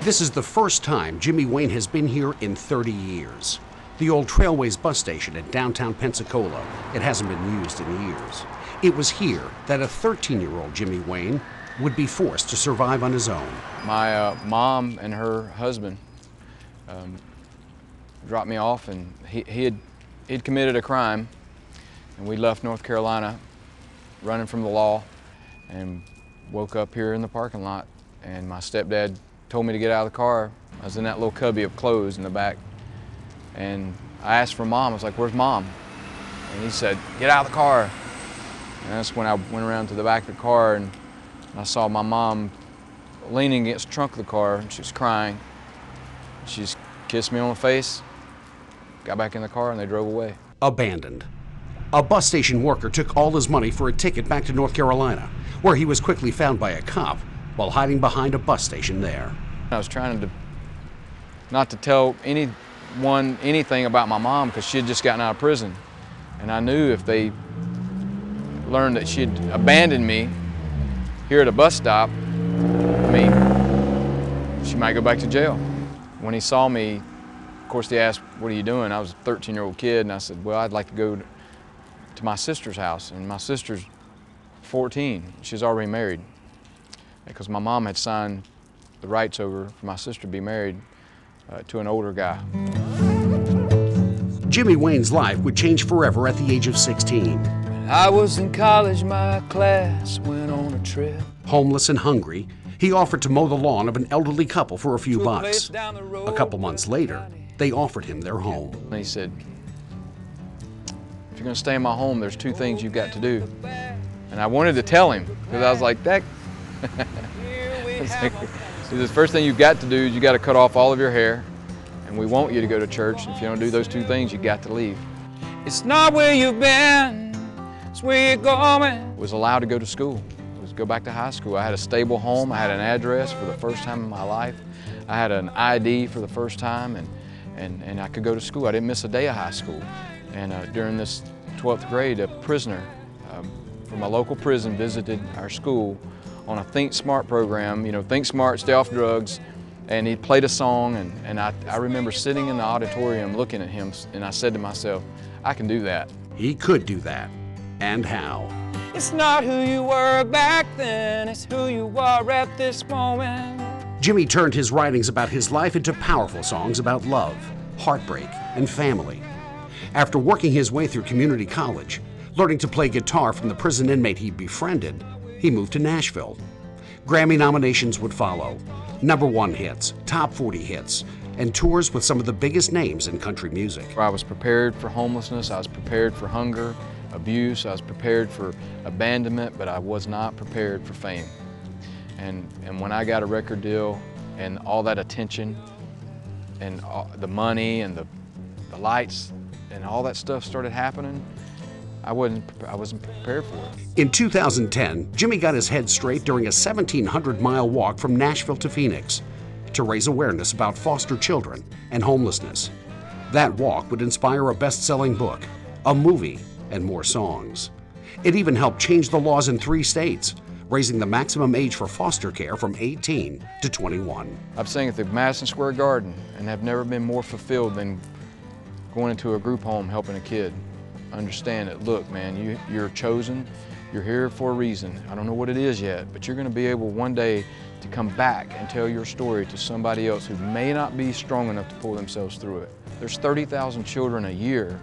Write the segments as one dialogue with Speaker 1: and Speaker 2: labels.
Speaker 1: This is the first time Jimmy Wayne has been here in 30 years. The old Trailways bus station in downtown Pensacola, it hasn't been used in years. It was here that a 13-year-old Jimmy Wayne would be forced to survive on his own.
Speaker 2: My mom and her husband dropped me off, and he'd committed a crime, and we left North Carolina running from the law and woke up here in the parking lot, and my stepdad told me to get out of the car. I was in that little cubby of clothes in the back, and I asked for Mom. I was like, "Where's Mom?" And he said, "Get out of the car." And that's when I went around to the back of the car, and I saw my mom leaning against the trunk of the car, and she was crying. She just kissed me on the face, got back in the car, and they drove away.
Speaker 1: Abandoned. A bus station worker took all his money for a ticket back to North Carolina, where he was quickly found by a cop while hiding behind a bus station there.
Speaker 2: I was trying to not to tell anyone anything about my mom because she had just gotten out of prison. And I knew if they learned that she had abandoned me here at a bus stop, I mean, she might go back to jail. When he saw me, of course, he asked, "What are you doing?" I was a 13-year-old kid, and I said, "Well, I'd like to go to my sister's house." And my sister's 14. She's already married because my mom had signed the rights over for my sister to be married to an older guy.
Speaker 1: Jimmy Wayne's life would change forever at the age of 16.
Speaker 2: When I was in college, my class went on a trip.
Speaker 1: Homeless and hungry, he offered to mow the lawn of an elderly couple for a few bucks. A couple months later, they offered him their home.
Speaker 2: And he said, "If you're gonna stay in my home, there's two things you've got to do." And I wanted to tell him, because I was like, "That." The first thing you've got to do is you got to cut off all of your hair, and we want you to go to church. And if you don't do those two things, you got to leave. It's not where you've been, it's where you're going. Was allowed to go to school, was go back to high school. I had a stable home, I had an address for the first time in my life. I had an ID for the first time, and I could go to school. I didn't miss a day of high school. And during this 12th grade, a prisoner from a local prison visited our school on a Think Smart program, you know, Think Smart, Stay Off Drugs, and he played a song, and I remember sitting in the auditorium looking at him, and I said to myself, I can do that.
Speaker 1: He could do that. And how?
Speaker 2: It's not who you were back then, it's who you are at this moment.
Speaker 1: Jimmy turned his writings about his life into powerful songs about love, heartbreak, and family. After working his way through community college, learning to play guitar from the prison inmate he befriended, he moved to Nashville. Grammy nominations would follow, #1 hits, top 40 hits, and tours with some of the biggest names in country music.
Speaker 2: I was prepared for homelessness, I was prepared for hunger, abuse, I was prepared for abandonment, but I was not prepared for fame. And when I got a record deal and all that attention and the money and the lights and all that stuff started happening, I wasn't prepared for it.
Speaker 1: In 2010, Jimmy got his head straight during a 1,700-mile walk from Nashville to Phoenix to raise awareness about foster children and homelessness. That walk would inspire a best-selling book, a movie, and more songs. It even helped change the laws in 3 states, raising the maximum age for foster care from 18 to 21.
Speaker 2: I've sang at the Madison Square Garden and have never been more fulfilled than going into a group home helping a kid. Understand that, look, man, you're chosen, you're here for a reason. I don't know what it is yet, but you're gonna be able one day to come back and tell your story to somebody else who may not be strong enough to pull themselves through it. There's 30,000 children a year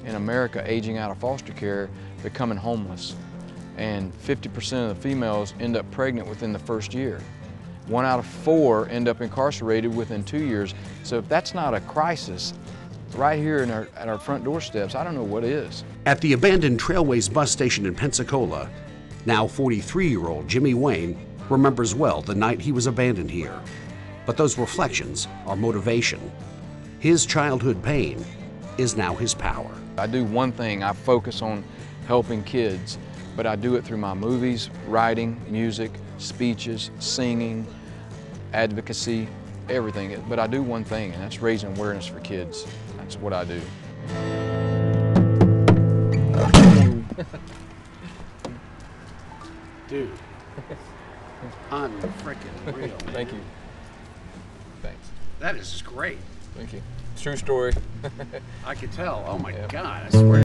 Speaker 2: in America aging out of foster care becoming homeless. And 50% of the females end up pregnant within the first year. 1 out of 4 end up incarcerated within 2 years. So if that's not a crisis, right here at our front doorsteps, I don't know what is.
Speaker 1: At the abandoned Trailways bus station in Pensacola, now 43-year-old Jimmy Wayne remembers well the night he was abandoned here. But those reflections are motivation. His childhood pain is now his power.
Speaker 2: I do one thing, I focus on helping kids, but I do it through my movies, writing, music, speeches, singing, advocacy, everything. But I do one thing, and that's raising awareness for kids. That's what I do.
Speaker 1: Dude, I'm freaking real.
Speaker 2: Thank you.
Speaker 1: That is great.
Speaker 2: Thank you. True story.
Speaker 1: I could tell. Oh my
Speaker 2: Yeah.
Speaker 1: God, I swear.